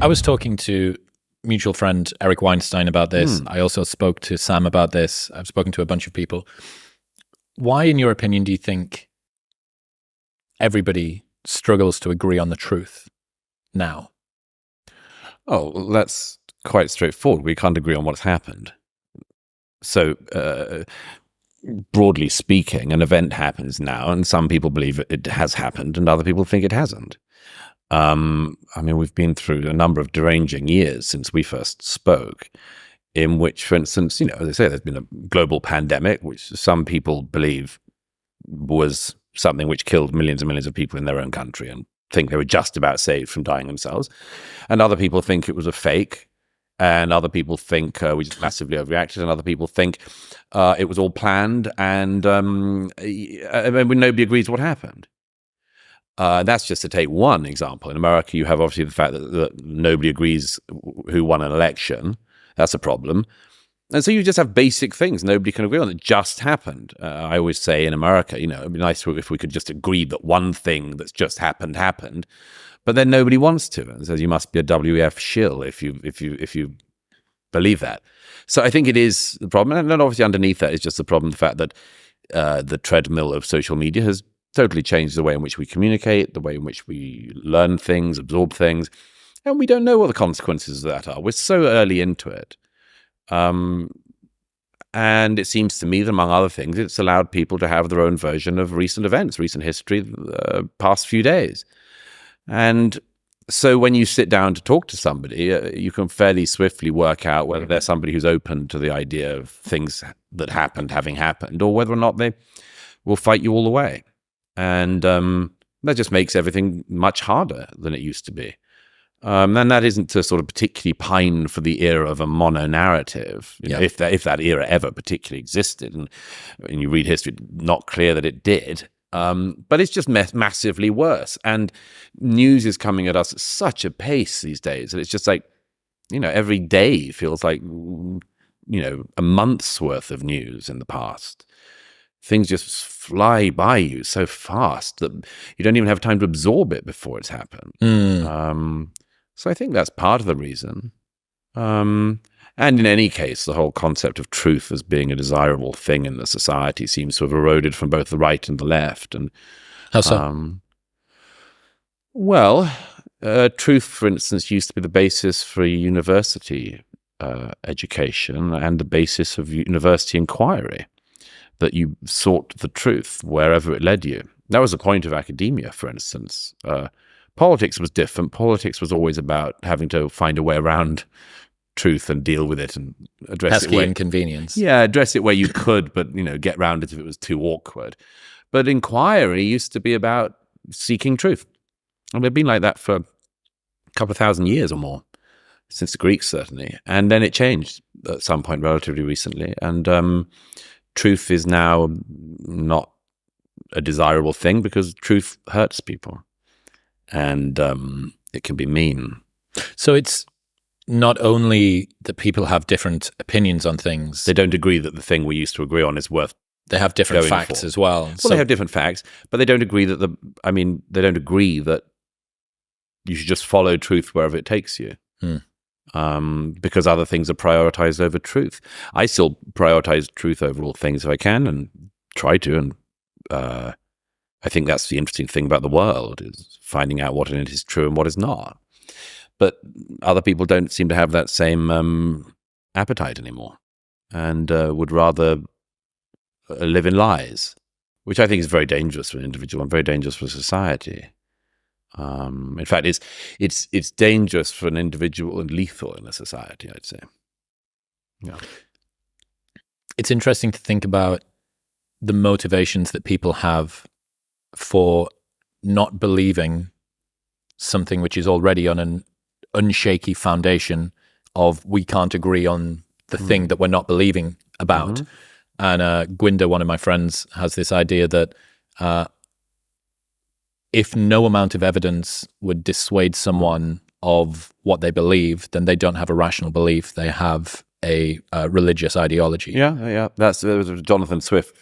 I was talking to mutual friend Eric Weinstein about this. I also spoke to Sam about this. I've spoken to a bunch of people. Why, in your opinion, do you think everybody struggles to agree on the truth now? Oh, well, that's quite straightforward. We can't agree on what's happened. So, broadly speaking, an event happens now, and some people believe it has happened, and other people think it hasn't. I mean, we've been through a number of deranging years since we first spoke, in which, for instance, you know, as I say, there's been a global pandemic, which some people believe was something which killed millions and millions of people in their own country and think they were just about saved from dying themselves. And other people think it was a fake. And other people think we just massively overreacted. And other people think it was all planned. And nobody agrees what happened. That's just to take one example. In America, you have obviously the fact that nobody agrees who won an election. That's a problem. And so you just have basic things nobody can agree on that just happened. I always say in America, you know, it'd be nice if we could just agree that one thing that's just happened. But then nobody wants to. And says you must be a WEF shill if you believe that. So I think it is the problem. And then obviously underneath that is just the problem, the fact that the treadmill of social media has totally changed the way in which we communicate, the way in which we learn things, absorb things, and we don't know what the consequences of that are. We're so early into it. And it seems to me that, among other things, it's allowed people to have their own version of recent events, recent history, past few days. And so when you sit down to talk to somebody, you can fairly swiftly work out whether they're somebody who's open to the idea of things that happened having happened, or whether or not they will fight you all the way. And that just makes everything much harder than it used to be. And that isn't to sort of particularly pine for the era of a mono-narrative, you know, if that era ever particularly existed. And when you read history, not clear that it did. But it's just massively worse. And news is coming at us at such a pace these days that it's just like, you know, every day feels like, you know, a month's worth of news in the past. Things just fly by you so fast that you don't even have time to absorb it before it's happened. So I think that's part of the reason. And in any case, the whole concept of truth as being a desirable thing in the society seems to have eroded from both the right and the left. And how so? Truth, for instance, used to be the basis for university education and the basis of university inquiry, that you sought the truth wherever it led you. That was the point of academia, for instance. Politics was different. Politics was always about having to find a way around truth and deal with it and address pesky inconvenience. Yeah, address it where you could, but, you know, get around it if it was too awkward. But inquiry used to be about seeking truth. And they've been like that for a couple of thousand years or more, since the Greeks certainly. And then it changed at some point relatively recently. And truth is now not a desirable thing because truth hurts people. And it can be mean. So it's not only that people have different opinions on things. They don't agree that the thing we used to agree on is worth. They have different facts as well. Well, they have different facts, but they don't agree that they don't agree that you should just follow truth wherever it takes you. Because other things are prioritized over truth. I still prioritize truth over all things if I can, and try to. And I think that's the interesting thing about the world, is finding out what in it is true and what is not. But other people don't seem to have that same appetite anymore, and would rather live in lies, which I think is very dangerous for an individual and very dangerous for society. In fact, it's dangerous for an individual and lethal in a society, I'd say. Yeah. It's interesting to think about the motivations that people have for not believing something which is already on an unshaky foundation of we can't agree on the thing that we're not believing about. And Gwinder, one of my friends, has this idea that if no amount of evidence would dissuade someone of what they believe, then they don't have a rational belief. They have a religious ideology. Yeah. That's Jonathan Swift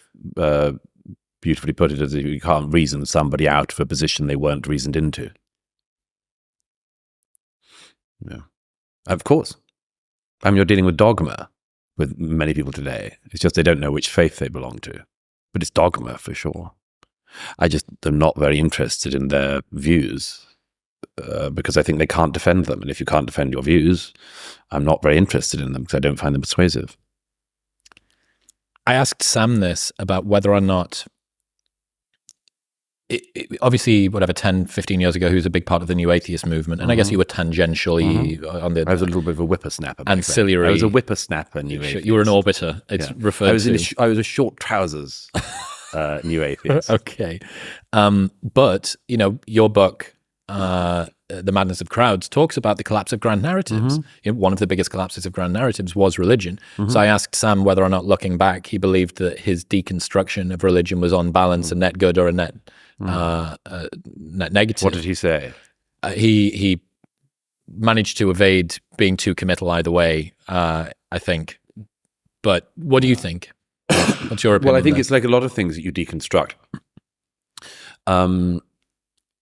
beautifully put it, as you can't reason somebody out of a position they weren't reasoned into. Yeah. Of course. I mean, you're dealing with dogma with many people today. It's just they don't know which faith they belong to. But it's dogma for sure. I just am not very interested in their views because I think they can't defend them. And if you can't defend your views, I'm not very interested in them because I don't find them persuasive. I asked Sam this about whether or not, obviously, whatever, 10, 15 years ago, he was a big part of the new atheist movement. And I guess you were tangentially on the... I was a little bit of a whippersnapper. Ancillary. I was a whippersnapper new atheist. You were an orbiter. It's referred to. I was a short trousers new atheist. Okay. But, you know, your book, The Madness of Crowds, talks about the collapse of grand narratives. You know, one of the biggest collapses of grand narratives was religion. So I asked Sam whether or not, looking back, he believed that his deconstruction of religion was on balance a net good or a net negative. What did he say? He managed to evade being too committal either way, I think. But what do you think? What's your opinion? Well, I think it's like a lot of things that you deconstruct.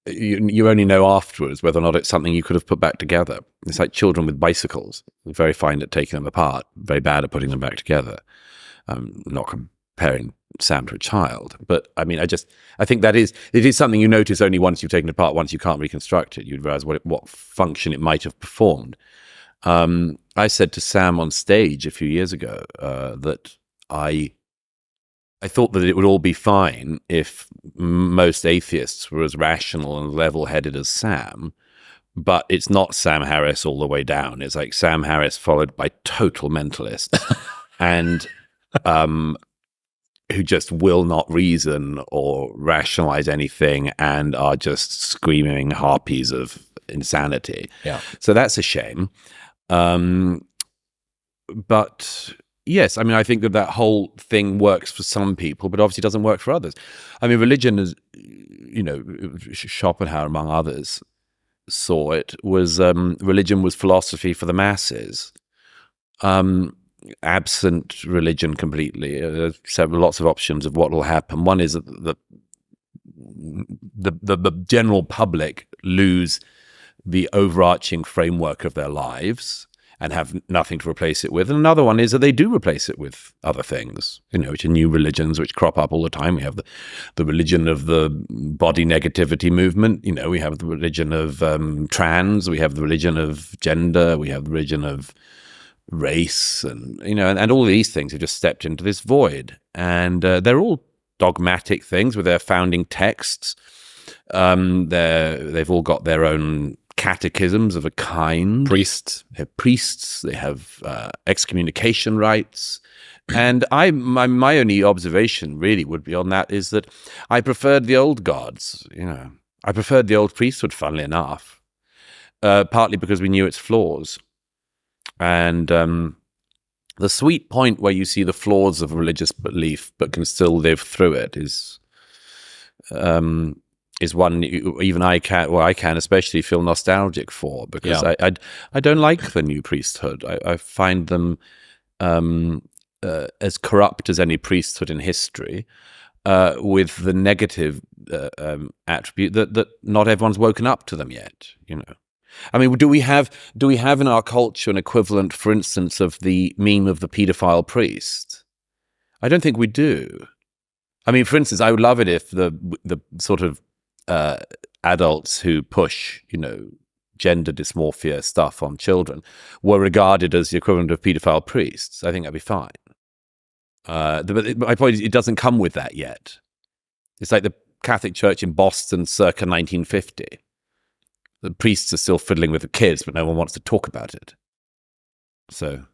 You only know afterwards whether or not it's something you could have put back together. It's like children with bicycles. They're very fine at taking them apart, very bad at putting them back together. I'm not comparing Sam to a child, but I mean, I think it is something you notice only once you've taken it apart. Once you can't reconstruct it, you realize what function it might have performed. I said to Sam on stage a few years ago that I thought that it would all be fine if most atheists were as rational and level-headed as Sam, but it's not Sam Harris all the way down. It's like Sam Harris followed by total mentalists and who just will not reason or rationalize anything and are just screaming harpies of insanity. Yeah. So that's a shame. But yes, I mean, I think that whole thing works for some people, but obviously doesn't work for others. I mean, religion is, you know, Schopenhauer, among others, saw it, was religion was philosophy for the masses. Absent religion completely, lots of options of what will happen. One is that the general public lose the overarching framework of their lives and have nothing to replace it with. And another one is that they do replace it with other things, you know, which are new religions which crop up all the time. We have the religion of the body negativity movement. You know, we have the religion of trans, we have the religion of gender, we have the religion of race, and, you know, and all of these things have just stepped into this void. And they're all dogmatic things with their founding texts. They've all got their own catechisms of a kind. Priests. They have priests. They have excommunication rights. And my only observation really would be on that is that I preferred the old gods. You know, I preferred the old priesthood, funnily enough, partly because we knew its flaws. And the sweet point where you see the flaws of religious belief but can still live through it is one even I can especially feel nostalgic for, because I don't like the new priesthood. I find them as corrupt as any priesthood in history, with the negative attribute that not everyone's woken up to them yet. You know, I mean, do we have in our culture an equivalent, for instance, of the meme of the paedophile priest? I don't think we do. I mean, for instance, I would love it if the sort of adults who push, you know, gender dysmorphia stuff on children were regarded as the equivalent of paedophile priests. I think that'd be fine. But my point is, it doesn't come with that yet. It's like the Catholic Church in Boston circa 1950. The priests are still fiddling with the kids, but no one wants to talk about it. So